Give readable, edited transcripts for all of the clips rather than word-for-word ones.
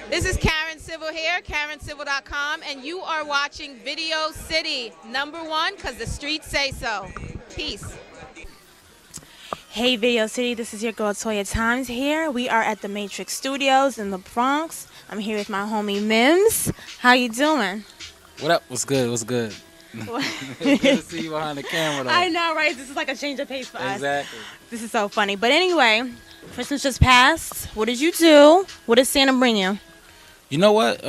This is Karen Civil here, KarenCivil.com, and you are watching Video City #1 because the streets say so. Peace. Hey Video City, this is your girl Toya Times here. We are at the Matrix Studios in the Bronx. I'm here with my homie Mims. How you doing? What up? What's good? What's good? Good to see you behind the camera, though. I know, right? This is like a change of pace for us. Exactly. This is so funny. But anyway, Christmas just passed. What did you do? What did Santa bring you? You know what?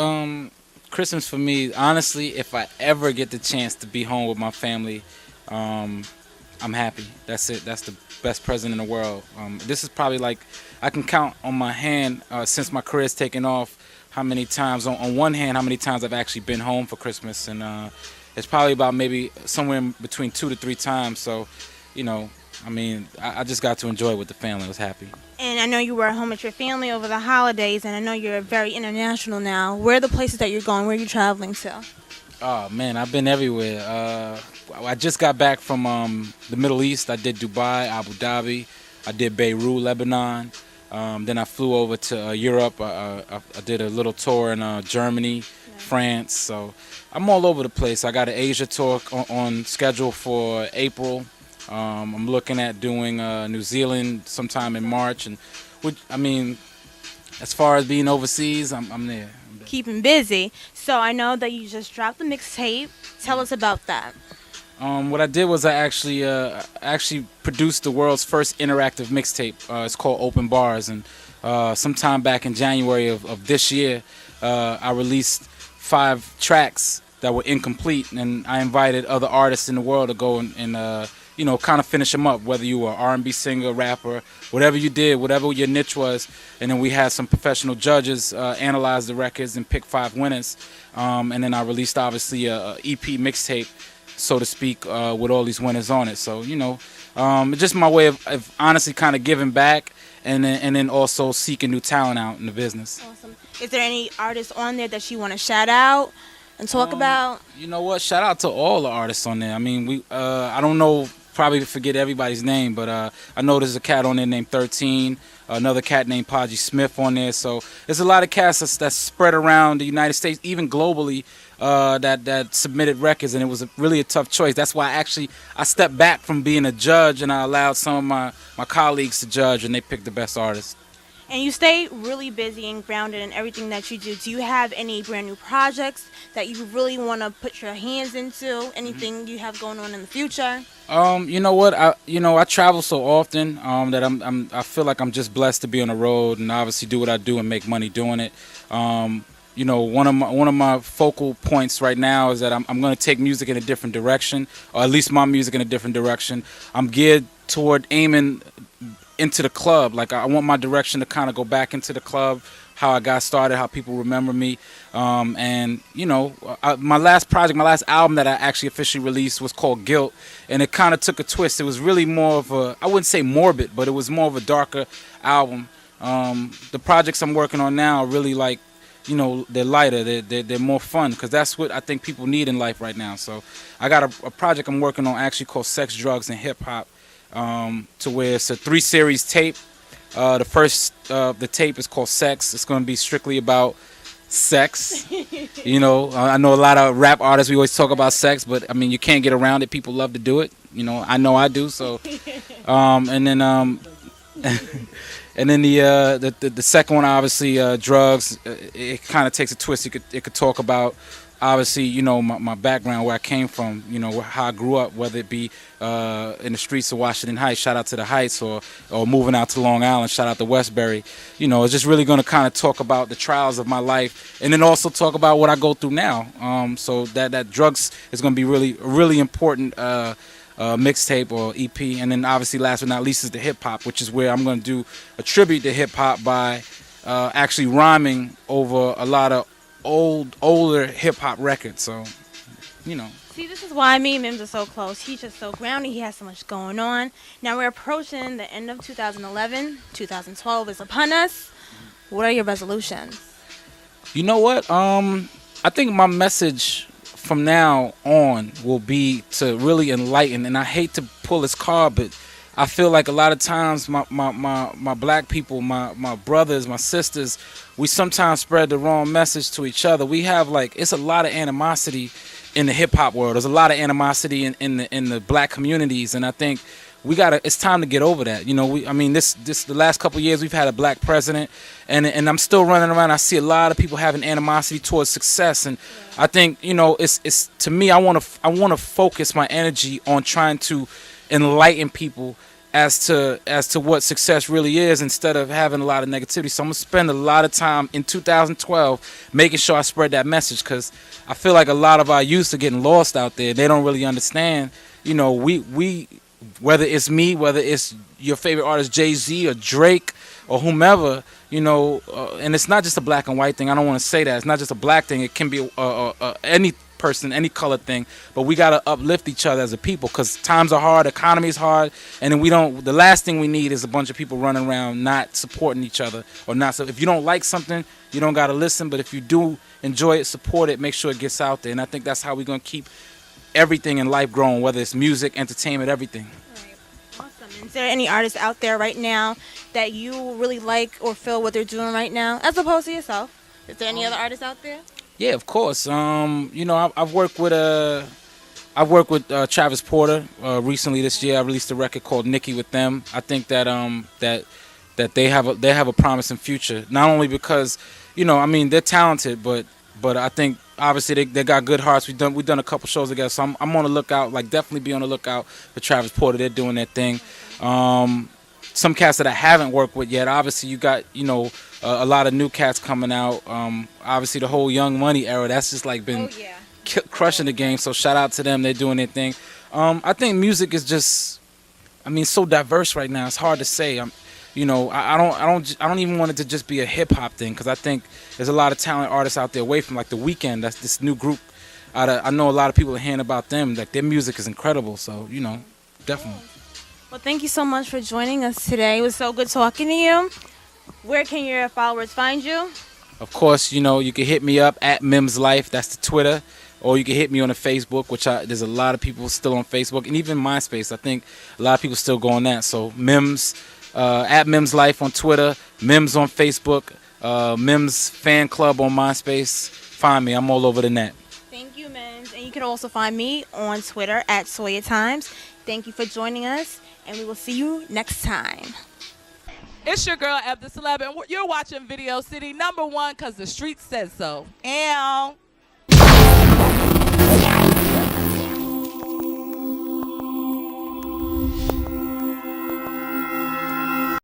Christmas for me, honestly, if I ever get the chance to be home with my family, I'm happy. That's it. That's the best present in the world. This is probably like, I can count on my hand since my career's taken off how many times, on one hand, how many times I've actually been home for Christmas. And it's probably about maybe somewhere in between 2 to 3 times. So, you know, I mean, I just got to enjoy it with the family. I was happy. And I know you were at home with your family over the holidays, and I know you're very international now. Where are the places that you're going? Where are you traveling to? Oh, man, I've been everywhere. I just got back from the Middle East. I did Dubai, Abu Dhabi. I did Beirut, Lebanon. Then I flew over to Europe. I did a little tour in Germany, France. So I'm all over the place. I got an Asia tour on schedule for April. I'm looking at doing New Zealand sometime in March. And I mean, as far as being overseas, I'm there. Keeping busy. So I know that you just dropped the mixtape. Tell us about that. What I did was I actually produced the world's first interactive mixtape. It's called Open Bars, and sometime back in January of this year, I released 5 tracks that were incomplete, and I invited other artists in the world to go and you know, kind of finish them up, whether you were an R&B singer, rapper, whatever you did, whatever your niche was. And then we had some professional judges analyze the records and pick 5 winners. And then I released, obviously, a EP mixtape, so to speak, with all these winners on it. So, you know, it's just my way of honestly kind of giving back and then also seeking new talent out in the business. Awesome. Is there any artists on there that you want to shout out and talk about? You know what? Shout out to all the artists on there. I mean, I don't know, probably forget everybody's name, but I know there's a cat on there named 13, another cat named Podgy Smith on there. So there's a lot of cats that's spread around the United States, even globally, that submitted records, and it was really a tough choice. That's why I stepped back from being a judge, and I allowed some of my colleagues to judge, and they picked the best artists. And you stay really busy and grounded in everything that you do. Do you have any brand new projects that you really want to put your hands into? Anything you have going on in the future? You know what? I travel so often that I feel like I'm just blessed to be on the road and obviously do what I do and make money doing it. You know, one of my focal points right now is that I'm going to take music in a different direction, or at least my music in a different direction. I'm geared toward aiming into the club. Like, I want my direction to kind of go back into the club, how I got started, how people remember me. And, you know, my last project, my last album that I actually officially released was called Guilt, and it kind of took a twist. It was really more of a, I wouldn't say morbid, but it was more of a darker album. The projects I'm working on now are really like, you know, they're lighter, they're more fun, because that's what I think people need in life right now. So I got a project I'm working on actually called Sex, Drugs, and Hip Hop, to where it's a 3-series tape. The first the tape is called Sex. It's going to be strictly about sex. You know, I know a lot of rap artists, we always talk about sex, but I mean, you can't get around it. People love to do it. You know I do. So, and then and then the second one, obviously, drugs. It kind of takes a twist. It could talk about, obviously, you know, my background, where I came from, you know, how I grew up, whether it be in the streets of Washington Heights, shout out to the Heights, or moving out to Long Island, shout out to Westbury. You know, it's just really going to kind of talk about the trials of my life, and then also talk about what I go through now. So that drugs is going to be really important mixtape or EP. And then obviously, last but not least, is the hip hop, which is where I'm going to do a tribute to hip hop by actually rhyming over a lot of older hip hop records. So, you know. See, this is why me and Mims are so close. He's just so grounded. He has so much going on. Now we're approaching the end of 2011. 2012 is upon us. What are your resolutions? You know what? I think my message from now on will be to really enlighten. And I hate to pull this card, but I feel like a lot of times my black people, my brothers, my sisters, we sometimes spread the wrong message to each other. We have like, it's a lot of animosity in the hip hop world. There's a lot of animosity in the black communities, and I think it's time to get over that. You know, the last couple of years we've had a black president, and I'm still running around. I see a lot of people having animosity towards success, and I think, you know, it's to me, I want to focus my energy on trying to enlighten people as to what success really is, instead of having a lot of negativity. So I'm gonna spend a lot of time in 2012 making sure I spread that message, because I feel like a lot of our youth are getting lost out there. They don't really understand. You know, we whether it's me, whether it's your favorite artist Jay-Z or Drake or whomever, you know, and it's not just a black and white thing. I don't want to say that. It's not just a black thing. It can be any person, any color thing, but we got to uplift each other as a people, because times are hard, economy is hard, and then the last thing we need is a bunch of people running around not supporting each other, or not. So if you don't like something, you don't got to listen, but if you do enjoy it, support it, make sure it gets out there. And I think that's how we're going to keep everything in life growing, whether it's music, entertainment, everything. Awesome. Is there any artists out there right now that you really like or feel what they're doing right now, as opposed to yourself? Is there any other artists out there? Yeah, of course. You know, I've worked with Travis Porter recently this year. I released a record called Nikki with them. I think that that they have a promising future. Not only because, you know, I mean, they're talented, but I think obviously they got good hearts. We've done a couple shows together, so I'm on the lookout. Like, definitely be on the lookout for Travis Porter. They're doing their thing. Some cats that I haven't worked with yet. Obviously, you got, you know, a lot of new cats coming out. Obviously, the whole Young Money era, that's just like been crushing the game. So shout out to them. They're doing their thing. I think music is just, I mean, so diverse right now. It's hard to say. You know, I don't even want it to just be a hip hop thing, because I think there's a lot of talented artists out there away from, like, The Weeknd. That's this new group. I know a lot of people are hearing about them. Like, their music is incredible. So, you know, definitely. Well, thank you so much for joining us today. It was so good talking to you. Where can your followers find you? Of course, you know, you can hit me up at MIMS Life. That's the Twitter. Or you can hit me on the Facebook, which there's a lot of people still on Facebook, and even MySpace. I think a lot of people still go on that. So MIMS, at MIMS Life on Twitter, MIMS on Facebook, MIMS Fan Club on MySpace. Find me. I'm all over the net. Thank you, Mims. And you can also find me on Twitter at Sawyer Times. Thank you for joining us, and we will see you next time. It's your girl, Eb the Celeb, and you're watching Video City #1 because the street says so. And